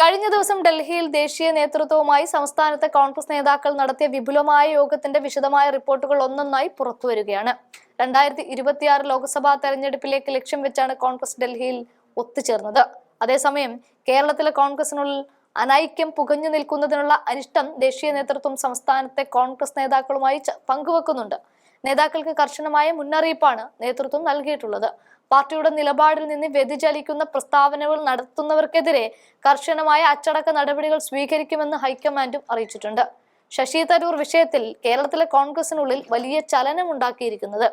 കഴിഞ്ഞ ദിവസം ഡൽഹിയിൽ ദേശീയ നേതൃത്വവുമായി സംസ്ഥാനത്തെ കോൺഗ്രസ് നേതാക്കൾ നടത്തിയ വിപുലമായ യോഗത്തിന്റെ വിശദമായ റിപ്പോർട്ടുകൾ ഒന്നൊന്നായി പുറത്തുവരികയാണ്. 2026 ലോക്സഭാ തെരഞ്ഞെടുപ്പിലേക്ക് ലക്ഷ്യം വെച്ചാണ് കോൺഗ്രസ് ഡൽഹിയിൽ ഒത്തുചേർന്നത്. അതേസമയം കേരളത്തിലെ കോൺഗ്രസിനുള്ളിൽ അനൈക്യം പുകഞ്ഞു നിൽക്കുന്നതിനുള്ള അനിഷ്ടം ദേശീയ നേതൃത്വം സംസ്ഥാനത്തെ കോൺഗ്രസ് നേതാക്കളുമായി പങ്കുവെക്കുന്നുണ്ട്. നേതാക്കൾക്ക് കർശനമായ മുന്നറിയിപ്പാണ് നേതൃത്വം നൽകിയിട്ടുള്ളത്. പാർട്ടിയുടെ നിലപാടിൽ നിന്ന് വ്യതിചലിക്കുന്ന പ്രസ്താവനകൾ നടത്തുന്നവർക്കെതിരെ കർശനമായ അച്ചടക്ക നടപടികൾ സ്വീകരിക്കുമെന്ന് ഹൈക്കമാൻഡും അറിയിച്ചിട്ടുണ്ട്. ശശി തരൂർ വിഷയത്തിൽ കേരളത്തിലെ കോൺഗ്രസിനുള്ളിൽ വലിയ ചലനമുണ്ടാക്കിയിരിക്കുന്നത്.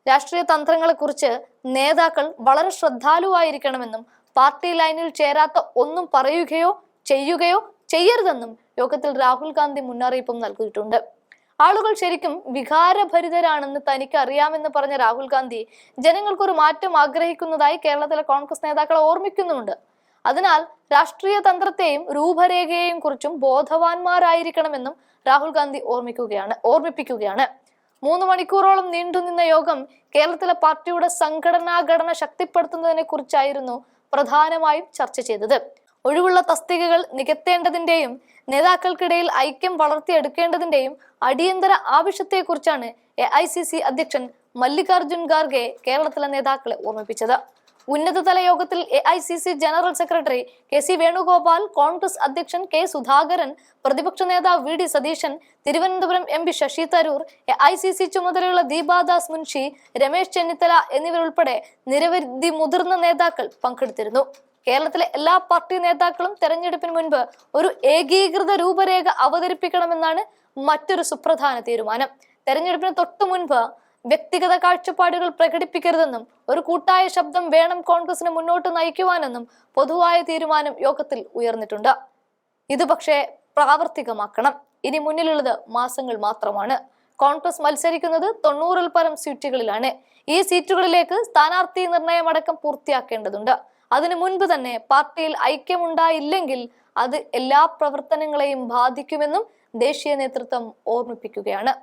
രാഷ്ട്രീയ തന്ത്രങ്ങളെക്കുറിച്ച് നേതാക്കൾ വളരെ ശ്രദ്ധാലുവായിരിക്കണമെന്നും പാർട്ടി ലൈനിൽ ചേരാത്ത ഒന്നും പറയുകയോ ചെയ്യുകയോ ചെയ്യരുതെന്നും യോഗത്തിൽ രാഹുൽ ഗാന്ധി മുന്നറിയിപ്പും നൽകിയിട്ടുണ്ട്. ആളുകൾ ശരിക്കും വികാരഭരിതരാണെന്ന് തനിക്ക് അറിയാമെന്ന് പറഞ്ഞ രാഹുൽ ഗാന്ധി ജനങ്ങൾക്കൊരു മാറ്റം ആഗ്രഹിക്കുന്നതായി കേരളത്തിലെ കോൺഗ്രസ് നേതാക്കളെ ഓർമ്മിക്കുന്നുമുണ്ട്. അതിനാൽ രാഷ്ട്രീയ തന്ത്രത്തെയും രൂപരേഖയെയും കുറിച്ചും ബോധവാന്മാരായിരിക്കണമെന്നും രാഹുൽ ഗാന്ധി ഓർമ്മിപ്പിക്കുകയാണ്. 3 മണിക്കൂറോളം നീണ്ടുനിന്ന യോഗം കേരളത്തിലെ പാർട്ടിയുടെ സംഘടനാ ഘടന ശക്തിപ്പെടുത്തുന്നതിനെ കുറിച്ചായിരുന്നു പ്രധാനമായും ചർച്ച ചെയ്തത്. ഒഴിവുള്ള തസ്തികകൾ നികത്തേണ്ടതിന്റെയും നേതാക്കൾക്കിടയിൽ ഐക്യം വളർത്തിയെടുക്കേണ്ടതിന്റെയും അടിയന്തര ആവശ്യത്തെക്കുറിച്ചാണ് AICC അധ്യക്ഷൻ മല്ലികാർജുൻ ഖാർഗെ കേരളത്തിലെ നേതാക്കളെ ഓർമ്മിപ്പിച്ചത്. ഉന്നതതല യോഗത്തിൽ AICC general secretary KC Venugopal, Congress അധ്യക്ഷൻ K സുധാകരൻ, പ്രതിപക്ഷ നേതാവ് VD Satheesan, Thiruvananthapuram MP Sasi Tharoor, AICC ചുമതലയുള്ള ദീപാദാസ് മുൻഷി, രമേശ് ചെന്നിത്തല എന്നിവരുൾപ്പെടെ നിരവധി മുതിർന്ന നേതാക്കൾ പങ്കെടുത്തിരുന്നു. കേരളത്തിലെ എല്ലാ പാർട്ടി നേതാക്കളും തെരഞ്ഞെടുപ്പിന് മുൻപ് ഒരു ഏകീകൃത രൂപരേഖ അവതരിപ്പിക്കണമെന്നാണ് മറ്റൊരു സുപ്രധാന തീരുമാനം. തെരഞ്ഞെടുപ്പിന് തൊട്ടു മുൻപ് വ്യക്തിഗത കാഴ്ചപ്പാടുകൾ പ്രകടിപ്പിക്കരുതെന്നും ഒരു കൂട്ടായ ശബ്ദം വേണം കോൺഗ്രസിനെ മുന്നോട്ട് നയിക്കുവാനെന്നും പൊതുവായ തീരുമാനം യോഗത്തിൽ ഉയർന്നിട്ടുണ്ട്. ഇത് പക്ഷേ പ്രാവർത്തികമാക്കണം. ഇനി മുന്നിലുള്ളത് മാസങ്ങൾ മാത്രമാണ്. കോൺഗ്രസ് മത്സരിക്കുന്നത് 90-ൽ പരം സീറ്റുകളിലാണ്. ഈ സീറ്റുകളിലേക്ക് സ്ഥാനാർത്ഥി നിർണയമടക്കം പൂർത്തിയാക്കേണ്ടതുണ്ട്. അതിനു മുൻപ് തന്നെ പാർട്ടിയിൽ ഐക്യമുണ്ടായില്ലെങ്കിൽ അത് എല്ലാ പ്രവർത്തനങ്ങളെയും ബാധിക്കുമെന്നും ദേശീയ നേതൃത്വം ഓർമ്മിപ്പിക്കുകയാണ്.